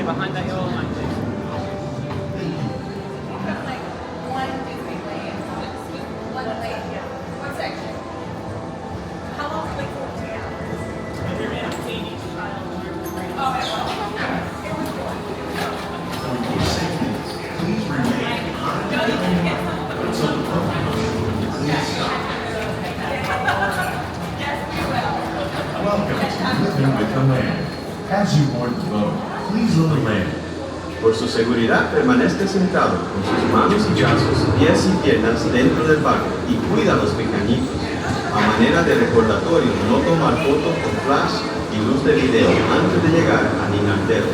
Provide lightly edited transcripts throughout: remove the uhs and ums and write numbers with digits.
behind that yellow line, please. As you board the boat, please look land. Por su seguridad, permanezca sentado con sus manos y brazos, pies y piernas dentro del barco y cuida a los pequeñitos. A manera de recordatorio, no tomar fotos con flash y luz de video antes de llegar a Ninantero.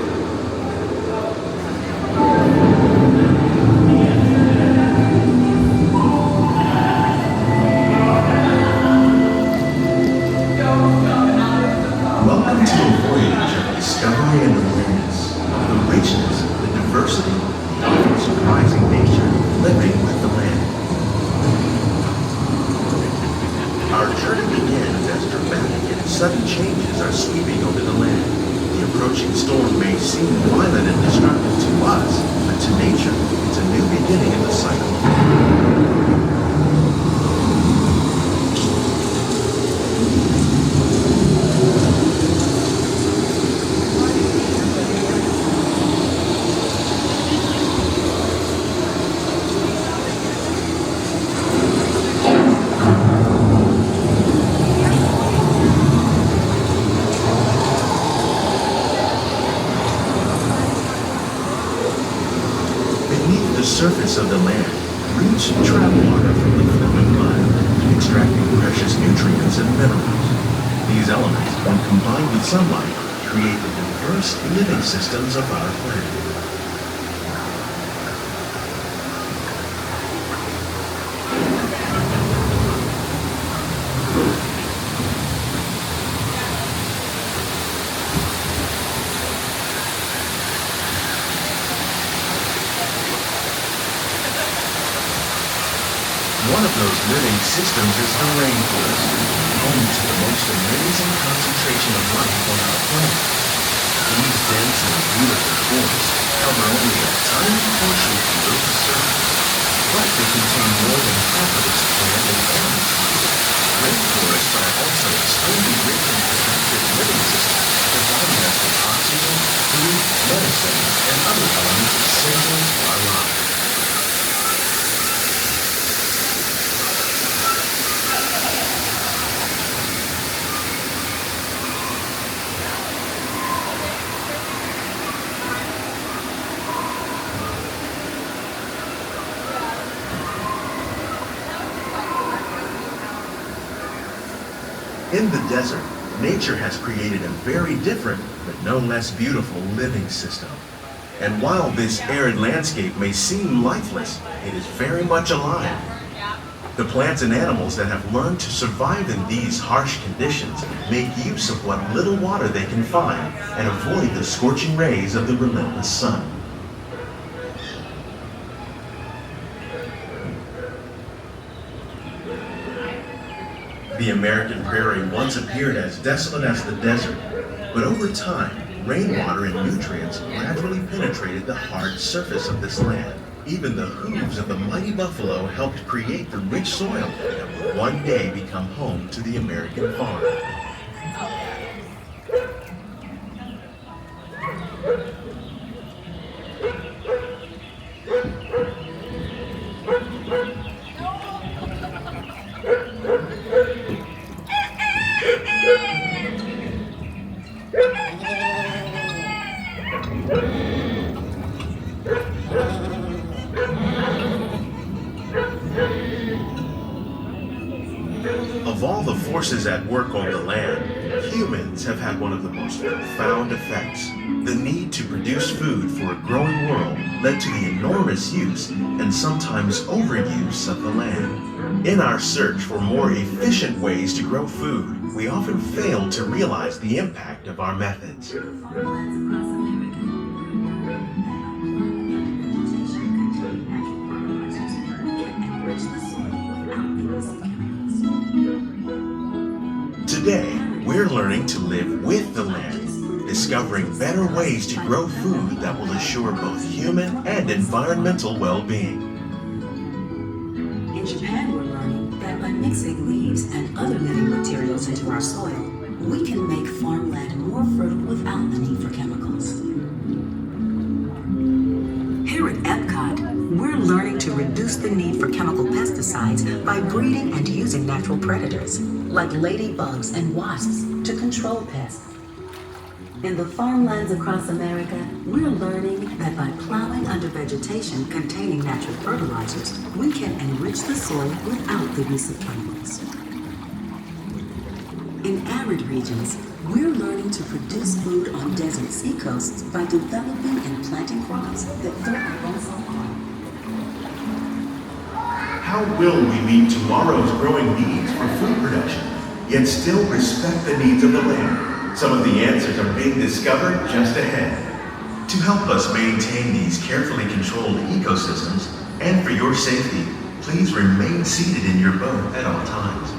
Welcome to a voyage of discovery and awareness of the richness, the diversity, the often surprising nature living with the land. Our journey begins as dramatic and sudden changes are sweeping over the land. The approaching storm may seem violent and destructive to us, but to nature, it's a new beginning in the cycle. Surface of the land, roots trap water from the flowing mud, extracting precious nutrients and minerals. These elements, when combined with sunlight, create the diverse living systems of our planet. One of those living systems is the rainforest, home to the most amazing concentration of life on our planet. These dense and beautiful forests cover only a tiny portion of the Earth's surface, but they contain more than half of its plant and animal species. Rainforests are also extremely rich in productive living systems, providing us with oxygen, food, medicine, and other elements essential to our lives. In the desert, nature has created a very different, but no less beautiful living system. And while this arid landscape may seem lifeless, it is very much alive. The plants and animals that have learned to survive in these harsh conditions make use of what little water they can find and avoid the scorching rays of the relentless sun. The American prairie once appeared as desolate as the desert, but over time, rainwater and nutrients gradually penetrated the hard surface of this land. Even the hooves of the mighty buffalo helped create the rich soil that would one day become home to the American farm. Of all the forces at work on the land, humans have had one of the most profound effects. The need to produce food for a growing world led to the enormous use and sometimes overuse of the land. In our search for more efficient ways to grow food, we often fail to realize the impact of our methods. Today, we're learning to live with the land. discovering better ways to grow food that will assure both human and environmental well-being. In Japan, we're learning that by mixing leaves and other living materials into our soil, we can make farmland more fertile without the need for chemicals. Here at Epcot, we're learning to reduce the need for chemical pesticides by breeding and using natural predators, like ladybugs and wasps, to control pests. In the farmlands across America, we're learning that by plowing under vegetation containing natural fertilizers, we can enrich the soil without the use of chemicals. In arid regions, we're learning to produce food on desert seacoasts by developing and planting crops that threaten rainfall harm. How will we meet tomorrow's growing needs for food production, yet still respect the needs of the land? Some of the answers are being discovered just ahead. To help us maintain these carefully controlled ecosystems, and for your safety, please remain seated in your boat at all times.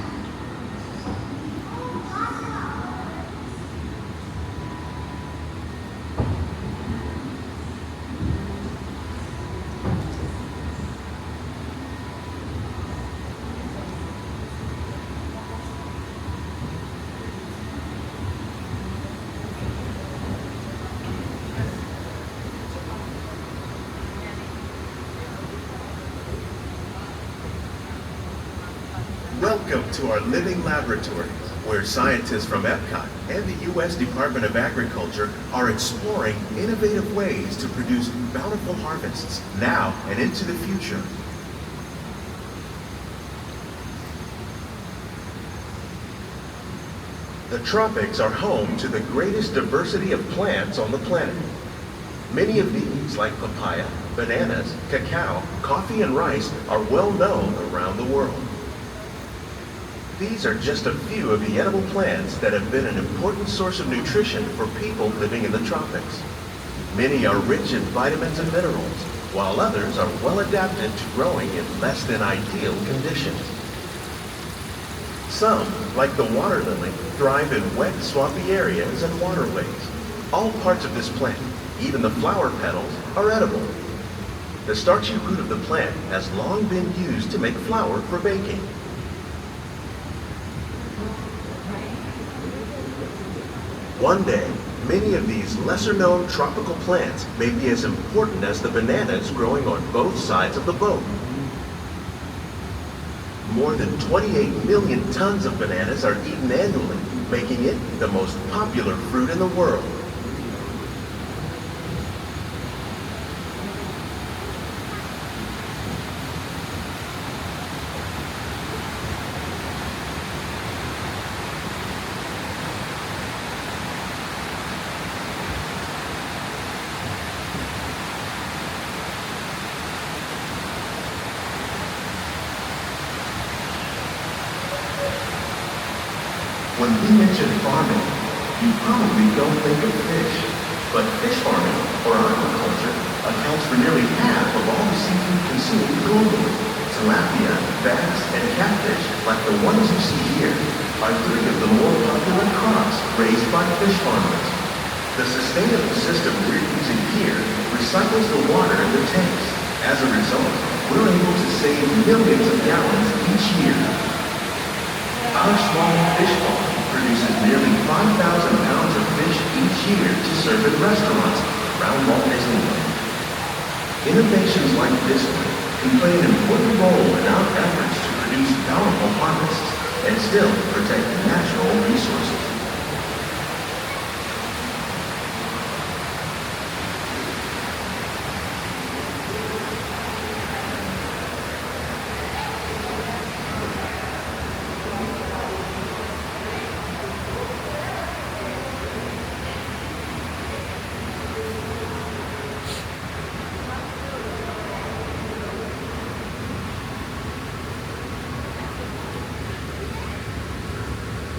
Welcome to our living laboratories, where scientists from Epcot and the U.S. Department of Agriculture are exploring innovative ways to produce bountiful harvests now and into the future. The tropics are home to the greatest diversity of plants on the planet. Many of these, like papaya, bananas, cacao, coffee, and rice, are well known around the world. These are just a few of the edible plants that have been an important source of nutrition for people living in the tropics. Many are rich in vitamins and minerals, while others are well adapted to growing in less than ideal conditions. Some, like the water lily, thrive in wet, swampy areas and waterways. All parts of this plant, even the flower petals, are edible. The starchy root of the plant has long been used to make flour for baking. One day, many of these lesser-known tropical plants may be as important as the bananas growing on both sides of the boat. More than 28 million tons of bananas are eaten annually, making it the most popular fruit in the world. When we mention farming, you probably don't think of fish. But fish farming, or aquaculture, accounts for nearly half of all the seafood consumed globally. Tilapia, bass, and catfish, like the ones you see here, are three of the more popular crops raised by fish farmers. The sustainable system we're using here recycles the water in the tanks. As a result, we're able to save millions of gallons each year. Our small fish farm produces nearly 5,000 pounds of fish each year to serve in restaurants around Walt Disneyland. Innovations like this one can play an important role in our efforts to produce bountiful harvests and still protect natural resources.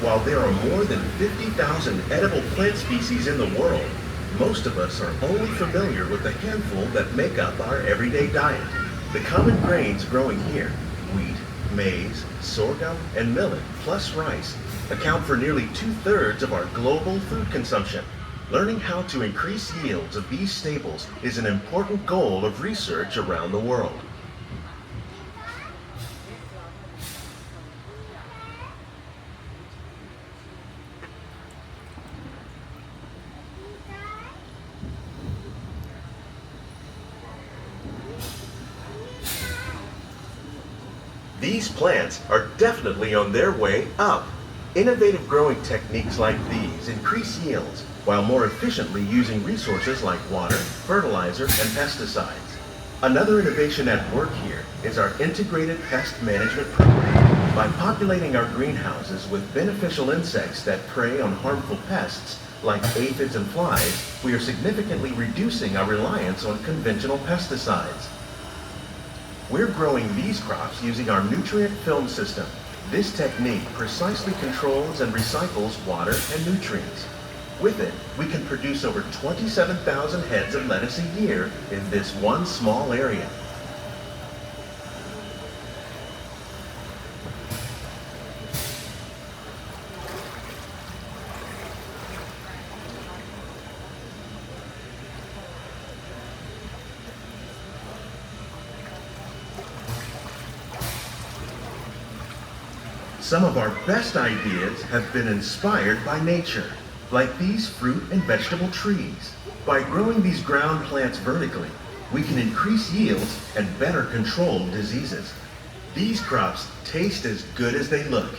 While there are more than 50,000 edible plant species in the world, most of us are only familiar with the handful that make up our everyday diet. The common grains growing here, wheat, maize, sorghum, and millet, plus rice, account for nearly 2/3 of our global food consumption. Learning how to increase yields of these staples is an important goal of research around the world. These plants are definitely on their way up. Innovative growing techniques like these increase yields while more efficiently using resources like water, fertilizer, and pesticides. Another innovation at work here is our integrated pest management program. By populating our greenhouses with beneficial insects that prey on harmful pests like aphids and flies, we are significantly reducing our reliance on conventional pesticides. We're growing these crops using our nutrient film system. This technique precisely controls and recycles water and nutrients. With it, we can produce over 27,000 heads of lettuce a year in this one small area. Some of our best ideas have been inspired by nature, like these fruit and vegetable trees. By growing these ground plants vertically, we can increase yields and better control diseases. These crops taste as good as they look.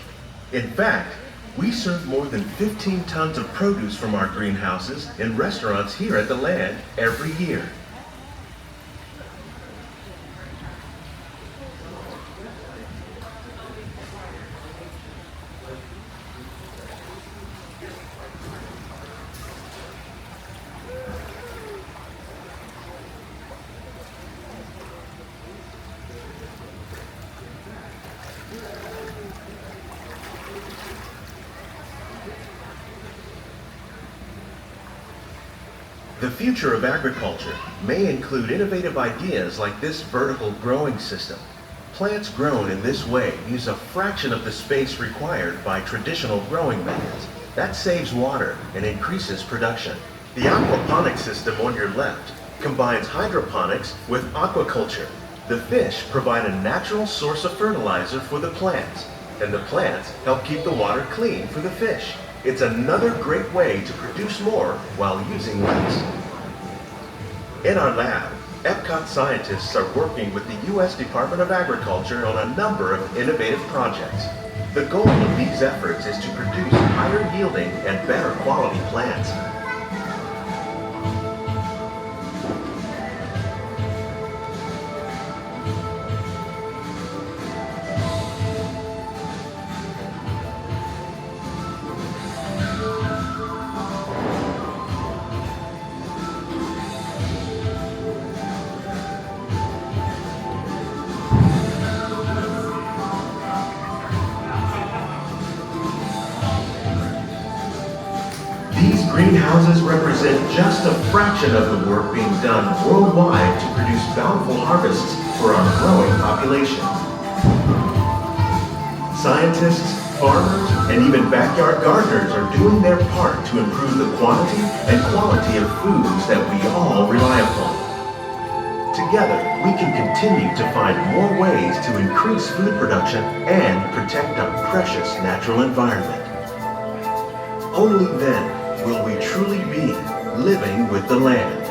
In fact, we serve more than 15 tons of produce from our greenhouses in restaurants here at the land every year. The future of agriculture may include innovative ideas like this vertical growing system. Plants grown in this way use a fraction of the space required by traditional growing methods. That saves water and increases production. The aquaponics system on your left combines hydroponics with aquaculture. The fish provide a natural source of fertilizer for the plants, and the plants help keep the water clean for the fish. It's another great way to produce more while using less. In our lab, Epcot scientists are working with the U.S. Department of Agriculture on a number of innovative projects. The goal of these efforts is to produce higher yielding and better quality plants. Greenhouses represent just a fraction of the work being done worldwide to produce bountiful harvests for our growing population. Scientists, farmers, and even backyard gardeners are doing their part to improve the quantity and quality of foods that we all rely upon. Together, we can continue to find more ways to increase food production and protect our precious natural environment. Only then will we truly be living with the land.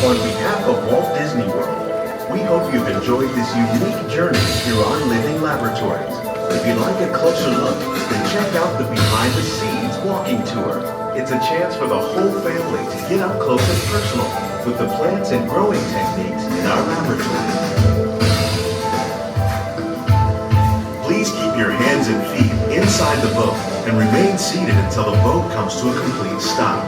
On behalf of Walt Disney World, we hope you've enjoyed this unique journey through our living laboratories. If you'd like a closer look, then check out the Behind the Scenes walking tour. It's a chance for the whole family to get up close and personal with the plants and growing techniques in our laboratories. Please keep your hands and feet inside the boat and remain seated until the boat comes to a complete stop.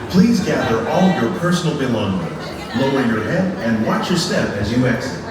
Please gather all your personal belongings. Lower your head and watch your step as you exit.